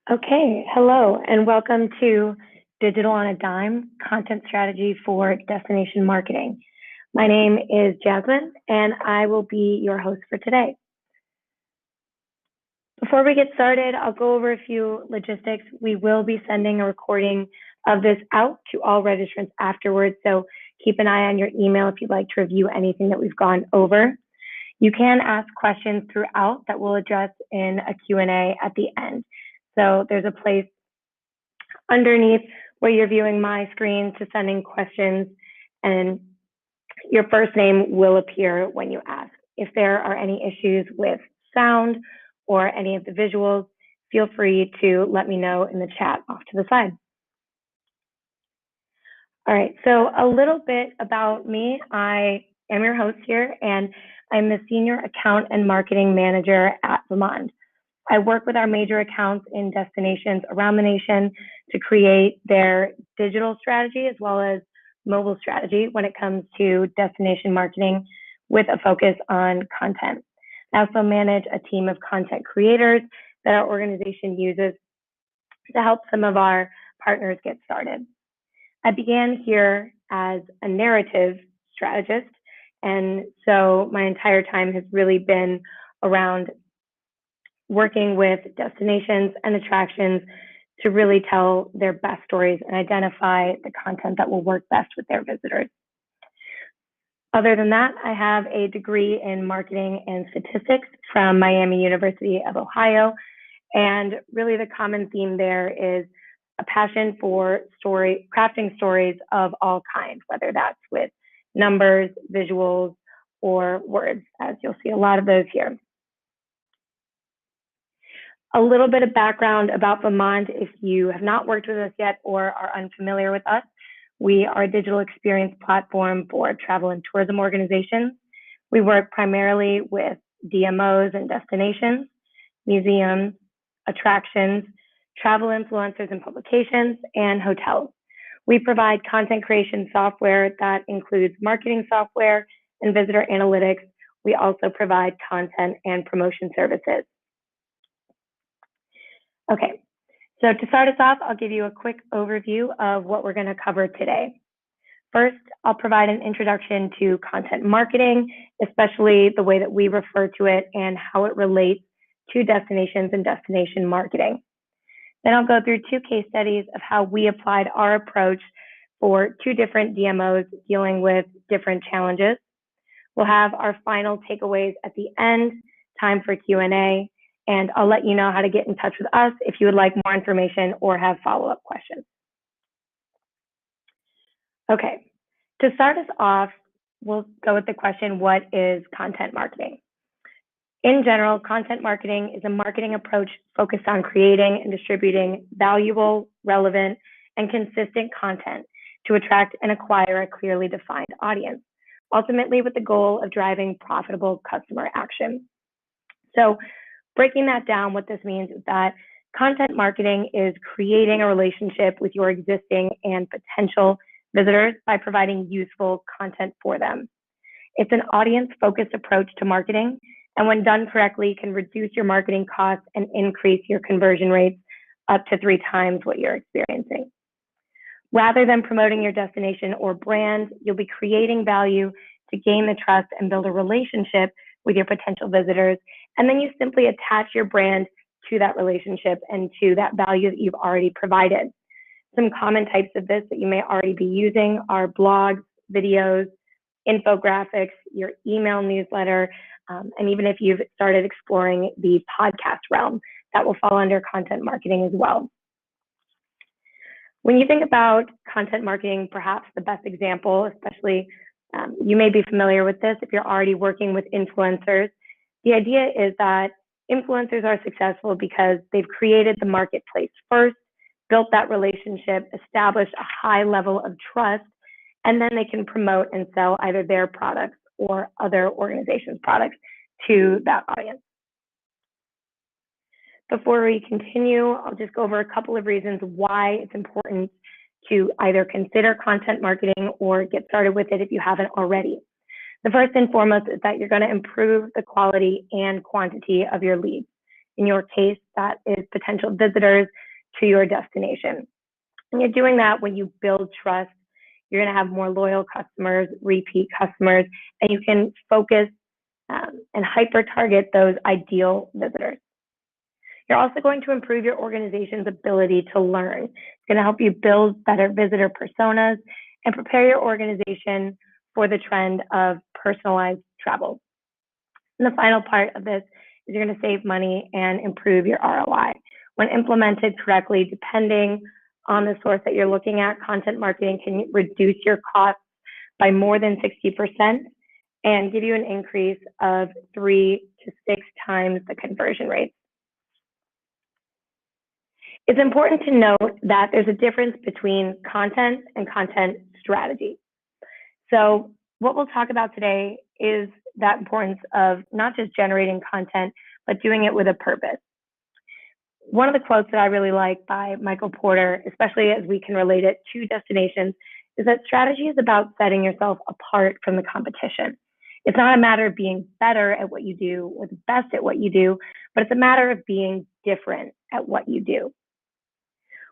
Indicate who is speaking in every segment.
Speaker 1: Okay, hello, and welcome to Digital on a Dime, content strategy for destination marketing. My name is Jasmine, and I will be your host for today. Before we get started, I'll go over a few logistics. We will be sending a recording of this out to all registrants afterwards, so keep an eye on your email if you'd like to review anything that we've gone over. You can ask questions throughout that we'll address in a Q&A at the end. So there's a place underneath where you're viewing my screen to send in questions, and your first name will appear when you ask. If there are any issues with sound or any of the visuals, feel free to let me know in the chat off to the side. All right, so a little bit about me. I am your host here, and I'm the Senior Account and Marketing Manager at VAMONDE. I work with our major accounts in destinations around the nation to create their digital strategy as well as mobile strategy when it comes to destination marketing with a focus on content. I also manage a team of content creators that our organization uses to help some of our partners get started. I began here as a narrative strategist, and so my entire time has really been around working with destinations and attractions to really tell their best stories and identify the content that will work best with their visitors. Other than that, I have a degree in marketing and statistics from Miami University of Ohio. And really the common theme there is a passion for crafting stories of all kinds, whether that's with numbers, visuals, or words, as you'll see a lot of those here. A little bit of background about VAMONDE if you have not worked with us yet or are unfamiliar with us. We are a digital experience platform for travel and tourism organizations. We work primarily with DMOs and destinations, museums, attractions, travel influencers and publications, and hotels. We provide content creation software that includes marketing software and visitor analytics. We also provide content and promotion services. Okay, so to start us off, I'll give you a quick overview of what we're going to cover today. First, I'll provide an introduction to content marketing, especially the way that we refer to it and how it relates to destinations and destination marketing. Then I'll go through two case studies of how we applied our approach for two different DMOs dealing with different challenges. We'll have our final takeaways at the end, time for Q&A, and I'll let you know how to get in touch with us if you would like more information or have follow-up questions. Okay, to start us off, we'll go with the question, what is content marketing? In general, content marketing is a marketing approach focused on creating and distributing valuable, relevant, and consistent content to attract and acquire a clearly defined audience, ultimately with the goal of driving profitable customer action. So, breaking that down, what this means is that content marketing is creating a relationship with your existing and potential visitors by providing useful content for them. It's an audience-focused approach to marketing, and when done correctly, can reduce your marketing costs and increase your conversion rates up to 3 times what you're experiencing. Rather than promoting your destination or brand, you'll be creating value to gain the trust and build a relationship with your potential visitors, and then you simply attach your brand to that relationship and to that value that you've already provided. Some common types of this that you may already be using are blogs, videos, infographics, your email newsletter, and even if you've started exploring the podcast realm, that will fall under content marketing as well. When you think about content marketing, perhaps the best example, especially you may be familiar with this if you're already working with influencers. The idea is that influencers are successful because they've created the marketplace first, built that relationship, established a high level of trust, and then they can promote and sell either their products or other organizations' products to that audience. Before we continue, I'll just go over a couple of reasons why it's important to either consider content marketing or get started with it if you haven't already. The first and foremost is that you're going to improve the quality and quantity of your leads. In your case, that is potential visitors to your destination. And you're doing that when you build trust. You're going to have more loyal customers, repeat customers, and you can focus and hyper target those ideal visitors. You're also going to improve your organization's ability to learn. It's going to help you build better visitor personas and prepare your organization for the trend of personalized travel. And the final part of this is you're going to save money and improve your ROI. When implemented correctly, depending on the source that you're looking at, content marketing can reduce your costs by more than 60% and give you an increase of 3 to 6 times the conversion rate. It's important to note that there's a difference between content and content strategy. So what we'll talk about today is that importance of not just generating content, but doing it with a purpose. One of the quotes that I really like by Michael Porter, especially as we can relate it to destinations, is that strategy is about setting yourself apart from the competition. It's not a matter of being better at what you do or the best at what you do, but it's a matter of being different at what you do.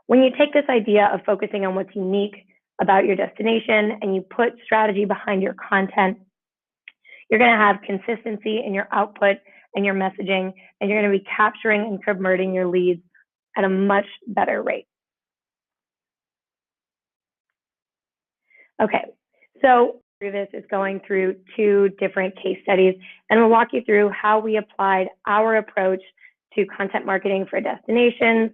Speaker 1: When you take this idea of focusing on what's unique about your destination and you put strategy behind your content, you're going to have consistency in your output and your messaging, and you're going to be capturing and converting your leads at a much better rate. Okay, so this is going through 2 different case studies, and we'll walk you through how we applied our approach to content marketing for destinations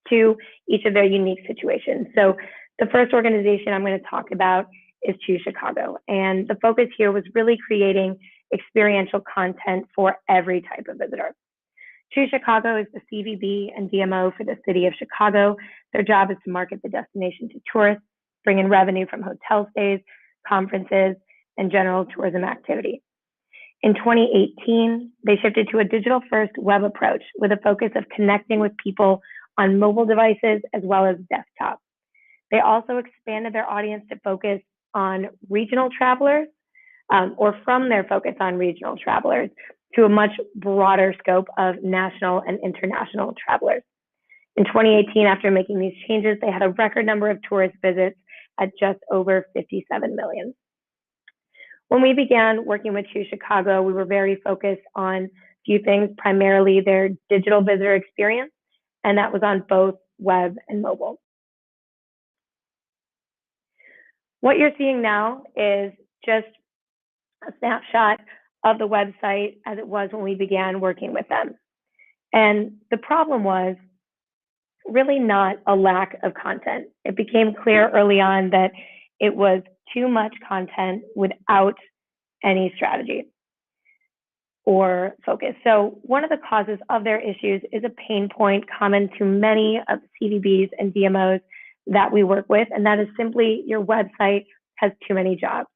Speaker 1: to each of their unique situations. So the first organization I'm going to talk about is Choose Chicago, and the focus here was really creating experiential content for every type of visitor. Choose Chicago is the CVB and DMO for the city of Chicago. Their job is to market the destination to tourists, bring in revenue from hotel stays, conferences, and general tourism activity. In 2018, they shifted to a digital-first web approach with a focus of connecting with people on mobile devices as well as desktop. They also expanded their audience to focus on regional travelers, or from their focus on regional travelers to a much broader scope of national and international travelers. In 2018, after making these changes, they had a record number of tourist visits at just over 57 million. When we began working with Choose Chicago, we were very focused on a few things, primarily their digital visitor experience, and that was on both web and mobile. What you're seeing now is just a snapshot of the website as it was when we began working with them. And the problem was really not a lack of content. It became clear early on that it was too much content without any strategy or focus. So one of the causes of their issues is a pain point common to many of the CVBs and DMOs that we work with, and that is simply your website has too many jobs.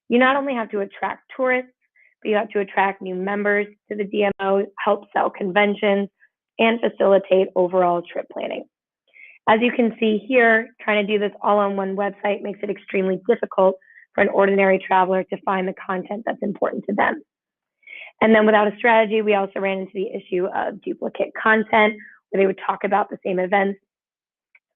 Speaker 1: You not only have to attract tourists, but you have to attract new members to the DMO, help sell conventions, and facilitate overall trip planning. As you can see here, trying to do this all on one website makes it extremely difficult for an ordinary traveler to find the content that's important to them. And then without a strategy, we also ran into the issue of duplicate content, where they would talk about the same events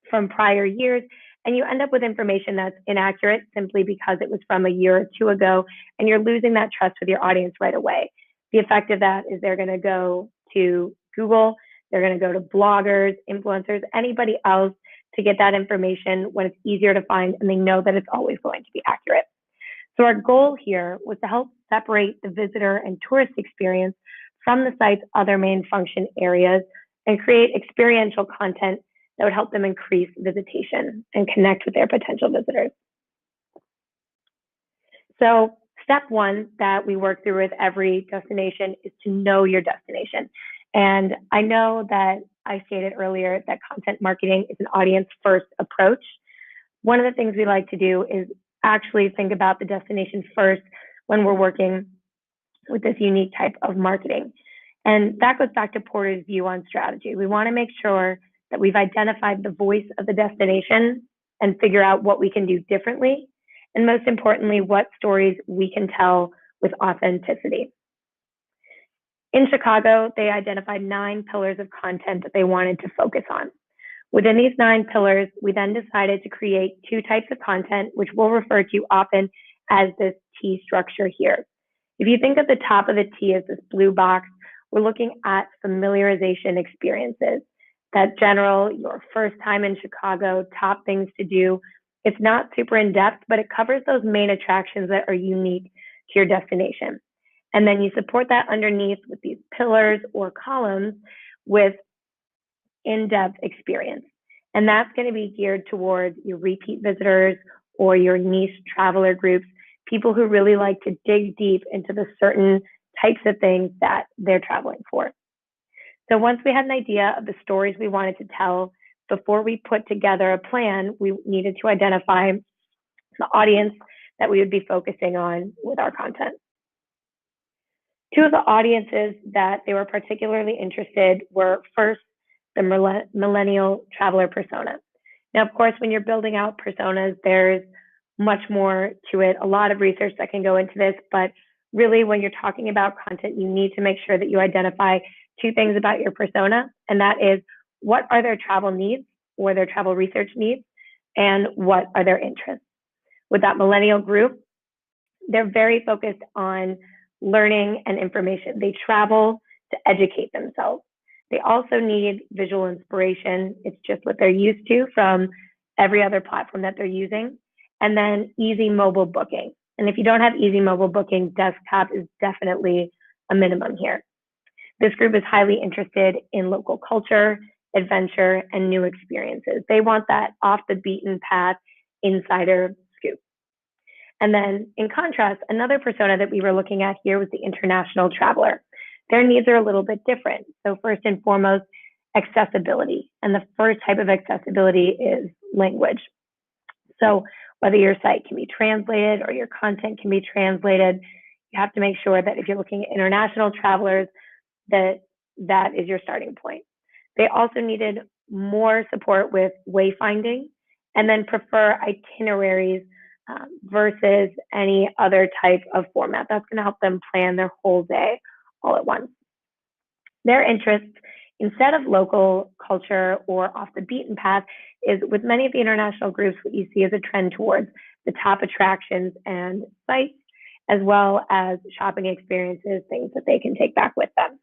Speaker 1: from prior years, and you end up with information that's inaccurate simply because it was from a year or 2 ago, and you're losing that trust with your audience right away. The effect of that is they're going to go to Google, they're going to go to bloggers, influencers, anybody else to get that information when it's easier to find, and they know that it's always going to be accurate. So our goal here was to help separate the visitor and tourist experience from the site's other main function areas and create experiential content that would help them increase visitation and connect with their potential visitors. So step 1 that we work through with every destination is to know your destination. And I know that I stated earlier that content marketing is an audience first approach. One of the things we like to do is actually think about the destination first when we're working with this unique type of marketing. And that goes back to Porter's view on strategy. We want to make sure that we've identified the voice of the destination and figure out what we can do differently. And most importantly, what stories we can tell with authenticity. In Chicago, they identified 9 pillars of content that they wanted to focus on. Within these 9 pillars, we then decided to create 2 types of content, which we'll refer to often as this T structure here. If you think of the top of the T as this blue box, we're looking at familiarization experiences. That general, your first time in Chicago, top things to do. It's not super in depth, but it covers those main attractions that are unique to your destination. And then you support that underneath with these pillars or columns with in-depth experience. And that's going to be geared towards your repeat visitors or your niche traveler groups, people who really like to dig deep into the certain types of things that they're traveling for. So once we had an idea of the stories we wanted to tell, before we put together a plan, we needed to identify the audience that we would be focusing on with our content. 2 of the audiences that they were particularly interested were, first, the millennial traveler persona. Now, of course, when you're building out personas, there's much more to it, a lot of research that can go into this, but really when you're talking about content, you need to make sure that you identify 2 things about your persona, and that is what are their travel needs or their travel research needs, and what are their interests. With that millennial group, they're very focused on learning and information. They travel to educate themselves. They also need visual inspiration. It's just what they're used to from every other platform that they're using. And then easy mobile booking. And if you don't have easy mobile booking, desktop is definitely a minimum here. This group is highly interested in local culture, adventure, and new experiences. They want that off the beaten path insider scoop. And then in contrast, another persona that we were looking at here was the international traveler. Their needs are a little bit different. So first and foremost, accessibility. And the first type of accessibility is language. So whether your site can be translated or your content can be translated, you have to make sure that if you're looking at international travelers, that is your starting point. They also needed more support with wayfinding and then prefer itineraries versus any other type of format. That's going to help them plan their whole day all at once. Their interests, instead of local culture or off the beaten path, is with many of the international groups, what you see is a trend towards the top attractions and sites, as well as shopping experiences, things that they can take back with them.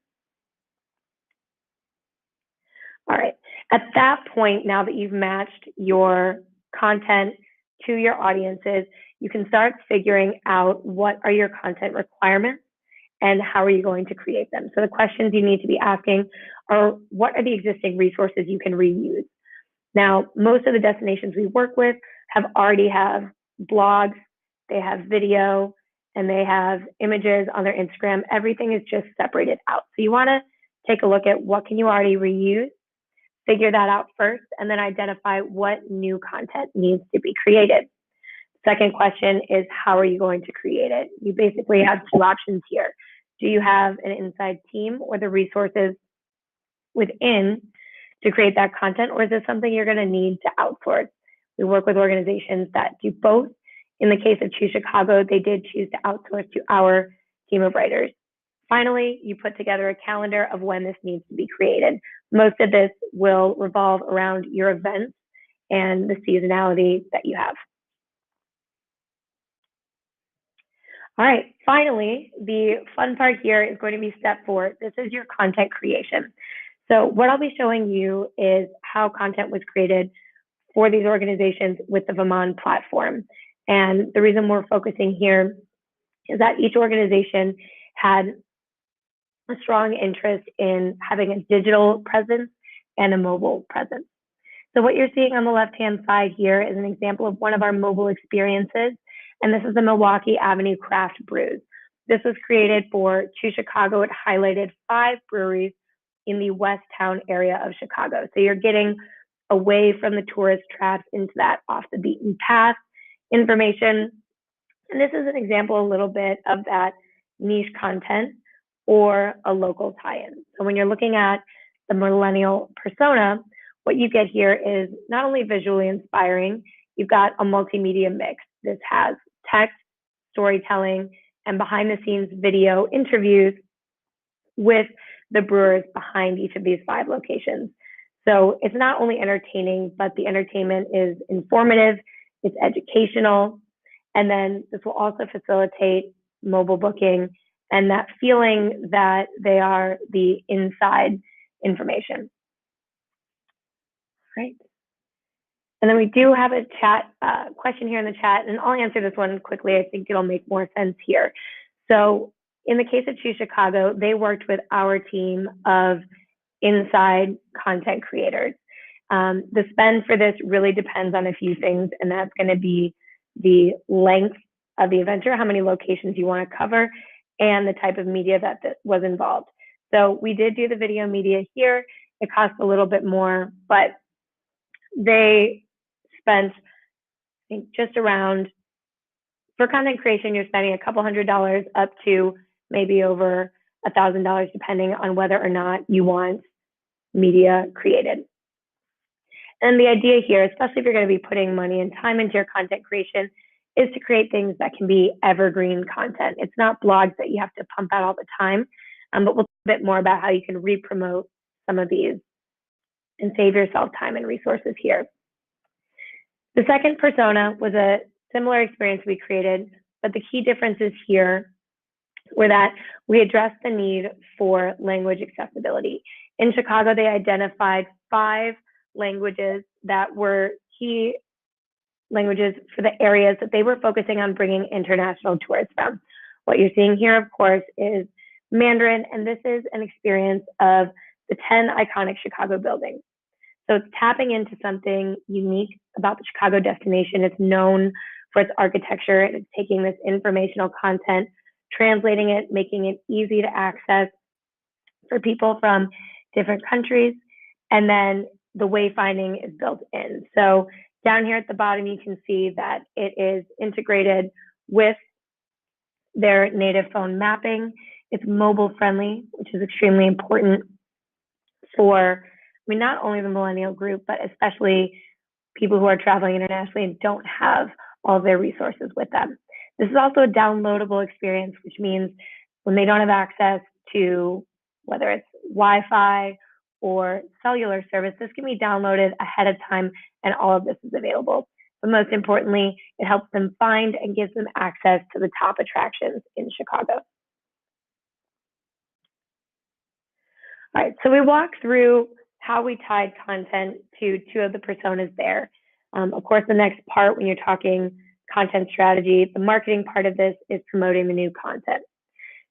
Speaker 1: All right, at that point, now that you've matched your content to your audiences, you can start figuring out what are your content requirements and how are you going to create them. So the questions you need to be asking are, what are the existing resources you can reuse? Now, most of the destinations we work with already have blogs, they have video, and they have images on their Instagram. Everything is just separated out. So you want to take a look at what can you already reuse, figure that out first, and then identify what new content needs to be created. Second question is, how are you going to create it? You basically have 2 options here. Do you have an inside team or the resources within to create that content, or is this something you're going to need to outsource? We work with organizations that do both. In the case of Choose Chicago, they did choose to outsource to our team of writers. Finally, you put together a calendar of when this needs to be created. Most of this will revolve around your events and the seasonality that you have. All right, finally, the fun part here is going to be step 4. This is your content creation. So what I'll be showing you is how content was created for these organizations with the VAMONDE platform. And the reason we're focusing here is that each organization had a strong interest in having a digital presence and a mobile presence. So what you're seeing on the left-hand side here is an example of one of our mobile experiences, and this is the Milwaukee Avenue Craft Brews. This was created for Choose Chicago. It highlighted 5 breweries in the West Town area of Chicago. So you're getting away from the tourist traps into that off the beaten path information. And this is an example a little bit of that niche content or a local tie-in. So when you're looking at the millennial persona, what you get here is not only visually inspiring, you've got a multimedia mix. This has text, storytelling, and behind the scenes video interviews with the brewers behind each of these 5 locations. So it's not only entertaining, but the entertainment is informative, it's educational, and then this will also facilitate mobile booking and that feeling that they are the inside information. Right. And then we do have a chat question here in the chat, and I'll answer this one quickly. I think it'll make more sense here. So in the case of Choose Chicago, they worked with our team of inside content creators. The spend for this really depends on a few things, and that's going to be the length of the adventure, how many locations you want to cover, and the type of media that was involved. So we did do the video media here. It cost a little bit more, but they spent, I think, just around, for content creation, you're spending a couple $100 up to maybe over $1,000, depending on whether or not you want media created. And the idea here, especially if you're going to be putting money and time into your content creation, is to create things that can be evergreen content. It's not blogs that you have to pump out all the time, but we'll talk a bit more about how you can re-promote some of these and save yourself time and resources here. The second persona was a similar experience we created, but the key differences here were that we addressed the need for language accessibility. In Chicago, they identified 5 languages that were key languages for the areas that they were focusing on bringing international tourists from. What you're seeing here, of course, is Mandarin, and this is an experience of the 10 iconic Chicago buildings. So it's tapping into something unique about the Chicago destination. It's known for its architecture, and it's taking this informational content, translating it, making it easy to access for people from different countries, and then the wayfinding is built in. So down here at the bottom, you can see that it is integrated with their native phone mapping. It's mobile friendly, which is extremely important for, not only the millennial group, but especially people who are traveling internationally and don't have all their resources with them. This is also a downloadable experience, which means when they don't have access to, whether it's Wi-Fi or cellular service, this can be downloaded ahead of time, and all of this is available. But most importantly, it helps them find and gives them access to the top attractions in Chicago. All right, so we walked through how we tied content to 2 of the personas there. Of course, the next part, when you're talking content strategy, the marketing part of this is promoting the new content.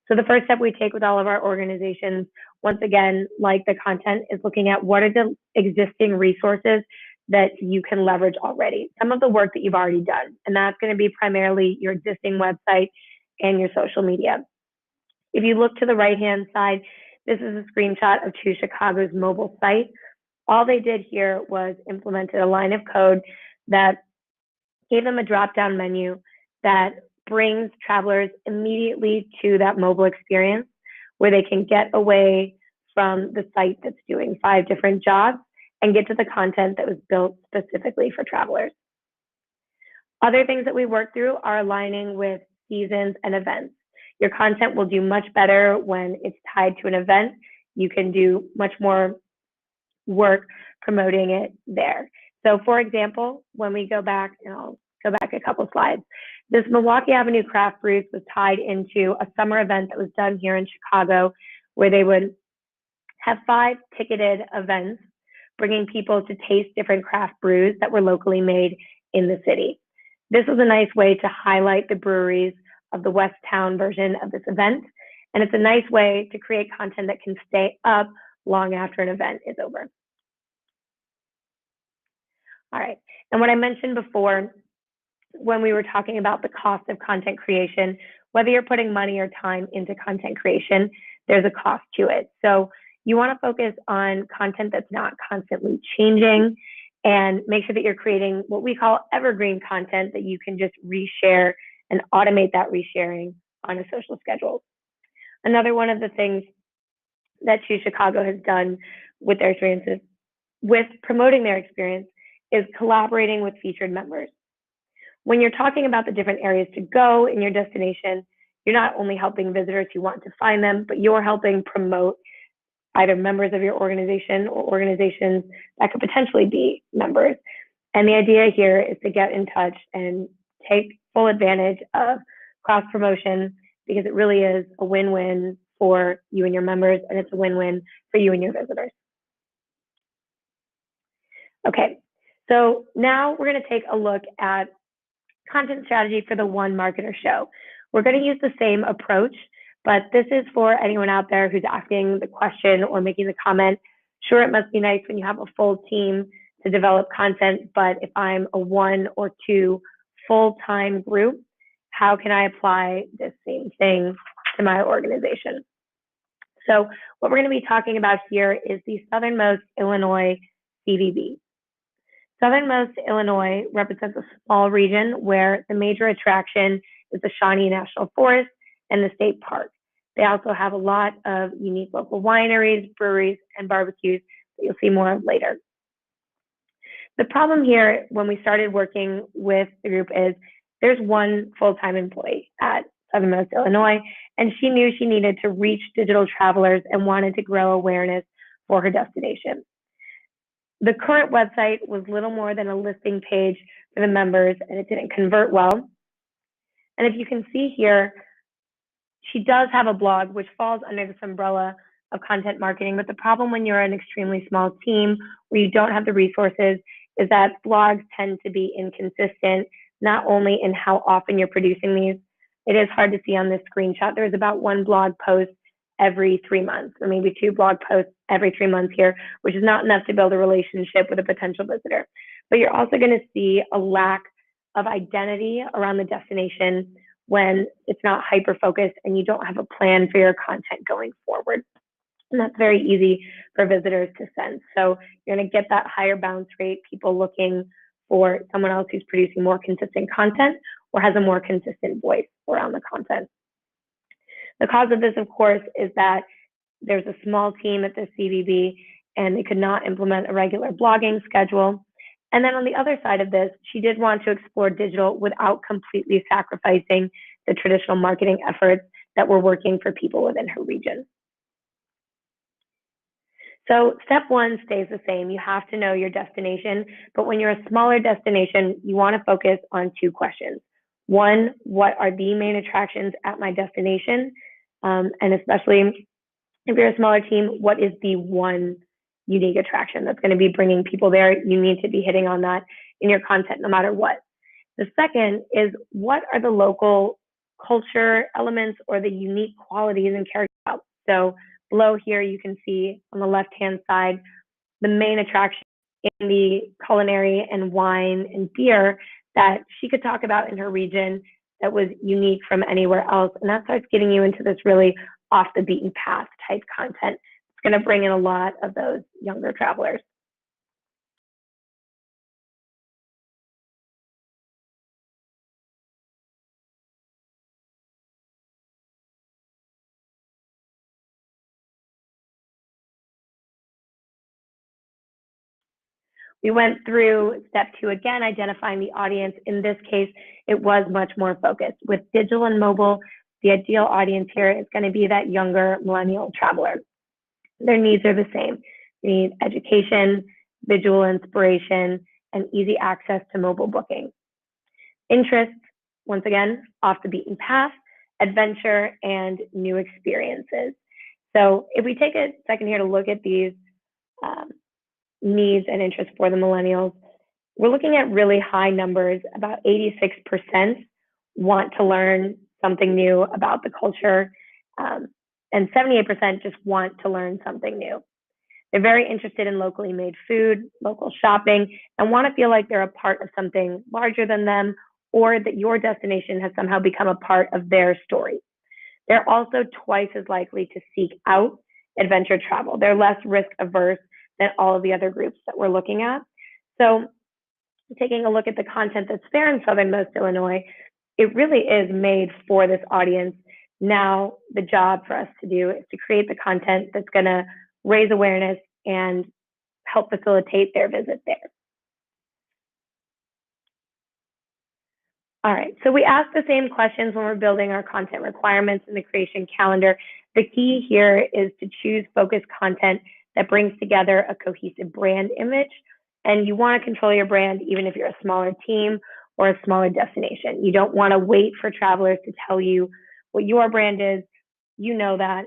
Speaker 1: So the first step we take with all of our organizations, once again, like the content, is looking at what are the existing resources that you can leverage already, some of the work that you've already done. And that's going to be primarily your existing website and your social media. If you look to the right-hand side, this is a screenshot of Choose Chicago's mobile site. All they did here was implemented a line of code that gave them a drop-down menu that brings travelers immediately to that mobile experience where they can get away from the site that's doing 5 different jobs and get to the content that was built specifically for travelers. Other things that we work through are aligning with seasons and events. Your content will do much better when it's tied to an event. You can do much more work promoting it there. So for example, when we go back, and I'll go back a couple slides, this Milwaukee Avenue Craft Brews was tied into a summer event that was done here in Chicago, where they would have 5 ticketed events, bringing people to taste different craft brews that were locally made in the city. This was a nice way to highlight the breweries of the West Town version of this event, and it's a nice way to create content that can stay up long after an event is over. All right, and what I mentioned before when we were talking about the cost of content creation, whether you're putting money or time into content creation, there's a cost to it. So you want to focus on content that's not constantly changing, and make sure that you're creating what we call evergreen content that you can just reshare and automate that resharing on a social schedule. Another one of the things that Choose Chicago has done with their experiences, with promoting their experience, is collaborating with featured members. When you're talking about the different areas to go in your destination, you're not only helping visitors who want to find them, but you're helping promote either members of your organization or organizations that could potentially be members. And the idea here is to get in touch and take full advantage of cross promotion, because it really is a win-win for you and your members, and it's a win-win for you and your visitors. Okay, so now we're going to take a look at content strategy for the One Marketer Show. We're going to use the same approach, but this is for anyone out there who's asking the question or making the comment. Sure, it must be nice when you have a full team to develop content, but if I'm a one or two full-time group, how can I apply this same thing to my organization? So what we're going to be talking about here is the Southernmost Illinois CVB. Southernmost Illinois represents a small region where the major attraction is the Shawnee National Forest and the state park. They also have a lot of unique local wineries, breweries, and barbecues that you'll see more of later. The problem here when we started working with the group is there's one full-time employee at Southernmost Illinois, and she knew she needed to reach digital travelers and wanted to grow awareness for her destination. The current website was little more than a listing page for the members, and it didn't convert well. And if you can see here, she does have a blog which falls under this umbrella of content marketing, but the problem when you're an extremely small team where you don't have the resources is that blogs tend to be inconsistent, not only in how often you're producing these. It is hard to see on this screenshot. There's about one blog post every 3 months, or maybe two blog posts every 3 months here, which is not enough to build a relationship with a potential visitor. But you're also going to see a lack of identity around the destination when it's not hyper-focused and you don't have a plan for your content going forward. And that's very easy for visitors to sense. So you're going to get that higher bounce rate, people looking for someone else who's producing more consistent content or has a more consistent voice around the content. The cause of this, of course, is that there's a small team at the CVB and they could not implement a regular blogging schedule. And then on the other side of this, she did want to explore digital without completely sacrificing the traditional marketing efforts that were working for people within her region. So step one stays the same. You have to know your destination, but when you're a smaller destination, you want to focus on two questions. One, what are the main attractions at my destination? And especially if you're a smaller team, what is the one unique attraction that's going to be bringing people there? You need to be hitting on that in your content no matter what. The second is, what are the local culture elements or the unique qualities and characteristics? So below here, you can see on the left-hand side, the main attraction in the culinary and wine and beer that she could talk about in her region that was unique from anywhere else. And that starts getting you into this really off the beaten path type content. It's going to bring in a lot of those younger travelers. We went through step two again, identifying the audience. In this case, it was much more focused. With digital and mobile, the ideal audience here is going to be that younger millennial traveler. Their needs are the same. They need education, visual inspiration, and easy access to mobile booking. Interests, once again, off the beaten path, adventure, and new experiences. So if we take a second here to look at these needs and interests for the millennials, we're looking at really high numbers. About 86% want to learn something new about the culture, and 78% just want to learn something new. They're very interested in locally made food, local shopping, and want to feel like they're a part of something larger than them, or that your destination has somehow become a part of their story. They're also twice as likely to seek out adventure travel. They're less risk averse than all of the other groups that we're looking at. So taking a look at the content that's there in Southernmost Illinois, it really is made for this audience. Now, the job for us to do is to create the content that's going to raise awareness and help facilitate their visit there. All right, so we ask the same questions when we're building our content requirements in the creation calendar. The key here is to choose focused content that brings together a cohesive brand image. And you want to control your brand even if you're a smaller team or a smaller destination. You don't want to wait for travelers to tell you what your brand is. You know that,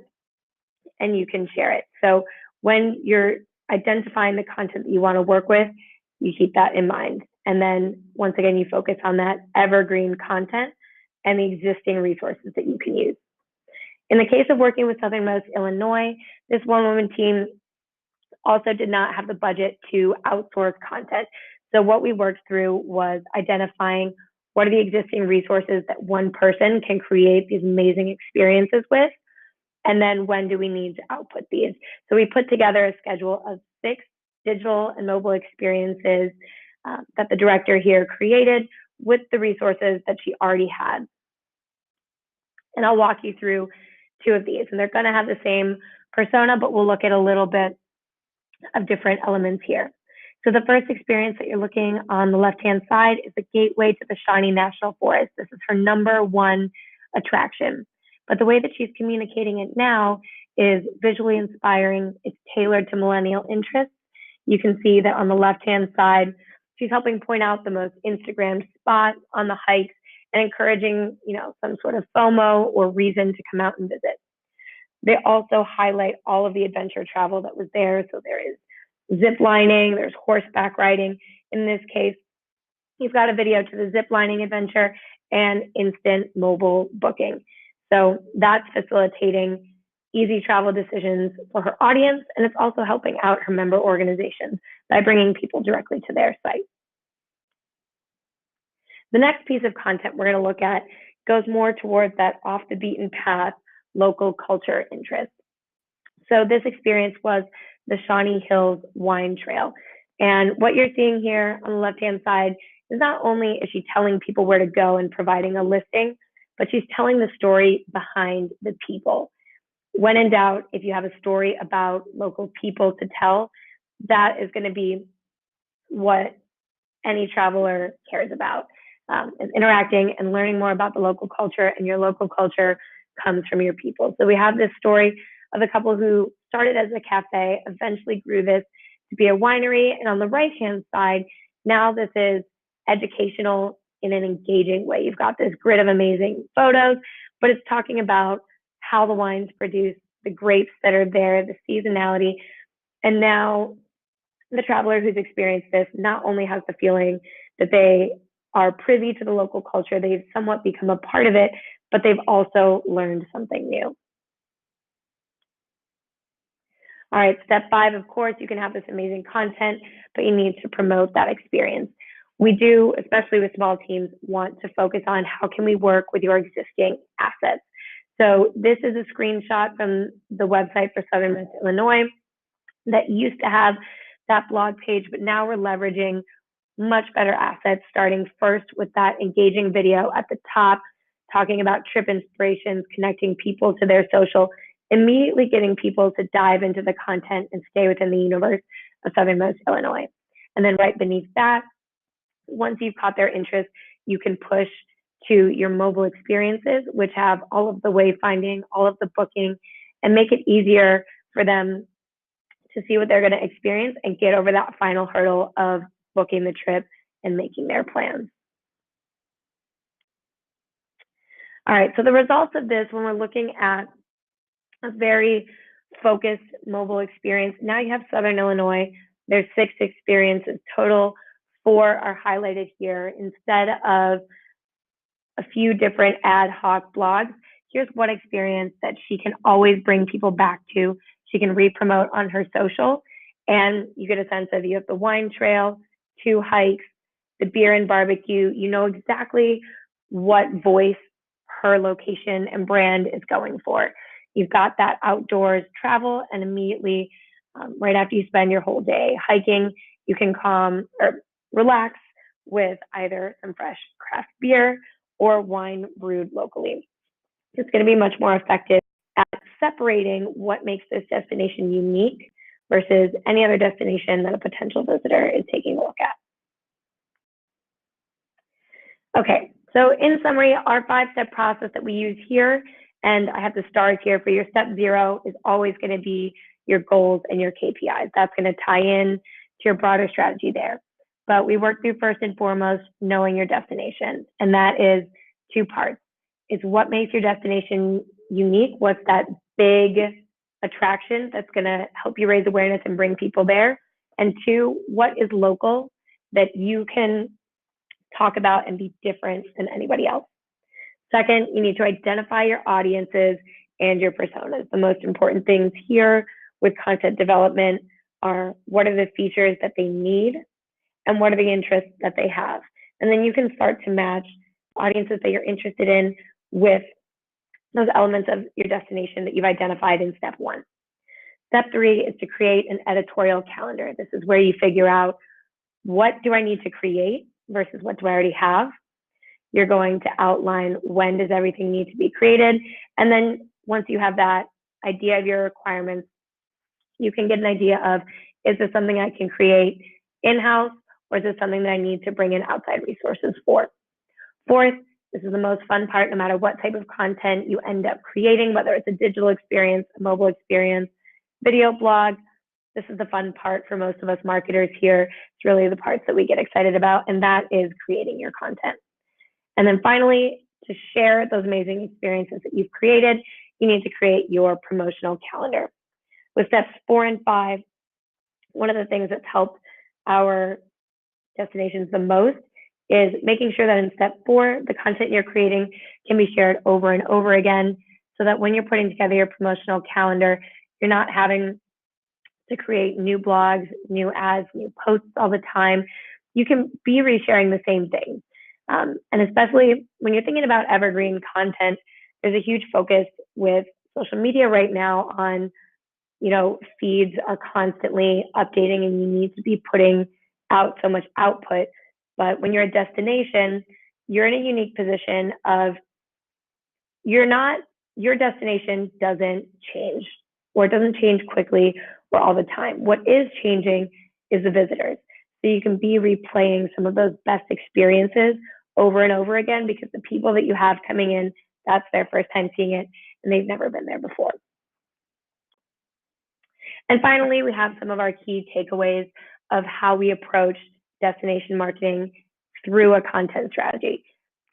Speaker 1: and you can share it. So when you're identifying the content that you want to work with, you keep that in mind. And then once again, you focus on that evergreen content and the existing resources that you can use. In the case of working with Southernmost Illinois, this one-woman team also did not have the budget to outsource content. So what we worked through was identifying what are the existing resources that one person can create these amazing experiences with, and then when do we need to output these. So we put together a schedule of 6 digital and mobile experiences that the director here created with the resources that she already had. And I'll walk you through 2 of these, and they're going to have the same persona, but we'll look at a little bit of different elements here. So the first experience that you're looking on the left-hand side is the gateway to the Shawnee National Forest. This is her #1 attraction. But the way that she's communicating it now is visually inspiring. It's tailored to millennial interests. You can see that on the left-hand side, she's helping point out the most Instagrammed spot on the hikes and encouraging, some sort of FOMO or reason to come out and visit. They also highlight all of the adventure travel that was there. So there is zip lining, there's horseback riding. In this case, you've got a video to the zip lining adventure and instant mobile booking. So that's facilitating easy travel decisions for her audience, and it's also helping out her member organizations by bringing people directly to their site. The next piece of content we're going to look at goes more towards that off the beaten path local culture interest. So this experience was the Shawnee Hills Wine Trail. And what you're seeing here on the left-hand side is not only is she telling people where to go and providing a listing, but she's telling the story behind the people. When in doubt, if you have a story about local people to tell, that is going to be what any traveler cares about, is interacting and learning more about the local culture, and your local culture comes from your people. So we have this story of a couple who started as a cafe, eventually grew this to be a winery. And on the right-hand side, now this is educational in an engaging way. You've got this grid of amazing photos, but it's talking about how the wine's produced, the grapes that are there, the seasonality. And now the traveler who's experienced this not only has the feeling that they are privy to the local culture, they've somewhat become a part of it, but they've also learned something new. All right, step 5, of course, you can have this amazing content, but you need to promote that experience. We do, especially with small teams, want to focus on how can we work with your existing assets. So this is a screenshot from the website for Southernmost Illinois that used to have that blog page, but now we're leveraging much better assets, starting first with that engaging video at the top, talking about trip inspirations, connecting people to their social, immediately getting people to dive into the content and stay within the universe of Southernmost Illinois. And then right beneath that, once you've caught their interest, you can push to your mobile experiences, which have all of the wayfinding, all of the booking, and make it easier for them to see what they're going to experience and get over that final hurdle of booking the trip and making their plans. All right, so the results of this, when we're looking at a very focused mobile experience, now you have Southern Illinois. There's 6 experiences total. 4 are highlighted here. Instead of a few different ad hoc blogs, here's one experience that she can always bring people back to. She can re-promote on her social, and you get a sense of, you have the wine trail, 2 hikes, the beer and barbecue. You know exactly what voice her location and brand is going for. You've got that outdoors travel, and immediately, right after you spend your whole day hiking, you can calm or relax with either some fresh craft beer or wine brewed locally. It's going to be much more effective at separating what makes this destination unique versus any other destination that a potential visitor is taking a look at. Okay, So in summary, our 5-step process that we use here, and I have the stars here for your step 0, is always going to be your goals and your KPIs. That's going to tie in to your broader strategy there. But we work through first and foremost knowing your destination, and that is 2 parts. It's what makes your destination unique. What's that big attraction that's going to help you raise awareness and bring people there? And 2, what is local that you can talk about and be different than anybody else? Second, you need to identify your audiences and your personas. The most important things here with content development are what are the features that they need and what are the interests that they have. And then you can start to match audiences that you're interested in with those elements of your destination that you've identified in step 1. Step 3 is to create an editorial calendar. This is where you figure out what do I need to create versus what do I already have. You're going to outline when does everything need to be created. And then once you have that idea of your requirements, you can get an idea of, is this something I can create in-house, or is this something that I need to bring in outside resources for? Fourth, this is the most fun part, no matter what type of content you end up creating, whether it's a digital experience, a mobile experience, video blog. This is the fun part for most of us marketers here. It's really the parts that we get excited about, and that is creating your content. And then finally, to share those amazing experiences that you've created, you need to create your promotional calendar. With steps 4 and 5, one of the things that's helped our destinations the most is making sure that in step 4, the content you're creating can be shared over and over again, so that when you're putting together your promotional calendar, you're not having to create new blogs, new ads, new posts all the time. You can be resharing the same thing. And especially when you're thinking about evergreen content, there's a huge focus with social media right now on, feeds are constantly updating and you need to be putting out so much output. But when you're a destination, you're in a unique position of your destination doesn't change, or it doesn't change quickly or all the time. What is changing is the visitors. So you can be replaying some of those best experiences over and over again, because the people that you have coming in, that's their first time seeing it and they've never been there before. And finally, we have some of our key takeaways of how we approach destination marketing through a content strategy.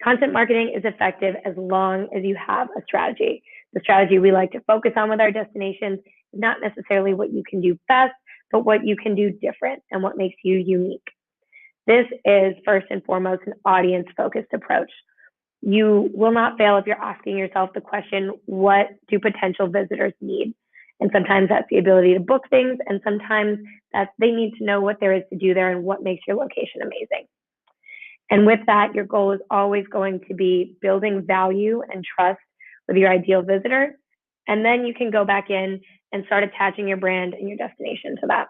Speaker 1: Content marketing is effective as long as you have a strategy. The strategy we like to focus on with our destinations is not necessarily what you can do best, but what you can do different and what makes you unique. This is first and foremost an audience-focused approach. You will not fail if you're asking yourself the question, what do potential visitors need? And sometimes that's the ability to book things, and sometimes that's they need to know what there is to do there and what makes your location amazing. And with that, your goal is always going to be building value and trust with your ideal visitor. And then you can go back in and start attaching your brand and your destination to that.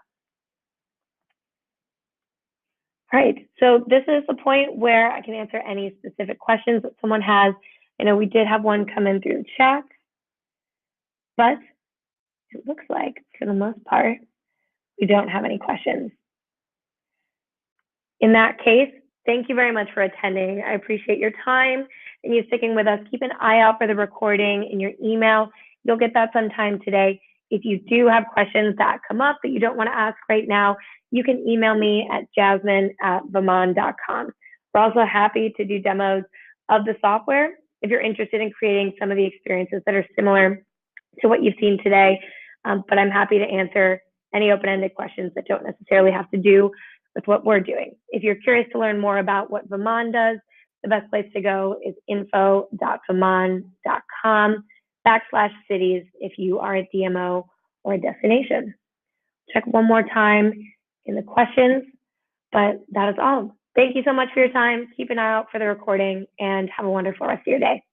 Speaker 1: All right, so this is the point where I can answer any specific questions that someone has. I know we did have one come in through the chat, but it looks like for the most part, we don't have any questions. In that case, thank you very much for attending. I appreciate your time and you sticking with us. Keep an eye out for the recording in your email. You'll get that sometime today. If you do have questions that come up that you don't want to ask right now, you can email me at jasmine@vamonde.com. We're also happy to do demos of the software if you're interested in creating some of the experiences that are similar to what you've seen today. But I'm happy to answer any open-ended questions that don't necessarily have to do with what we're doing. If you're curious to learn more about what VAMONDE does, the best place to go is info.vamonde.com/cities if you are a DMO or a destination. Check one more time in the questions, but that is all. Thank you so much for your time. Keep an eye out for the recording and have a wonderful rest of your day.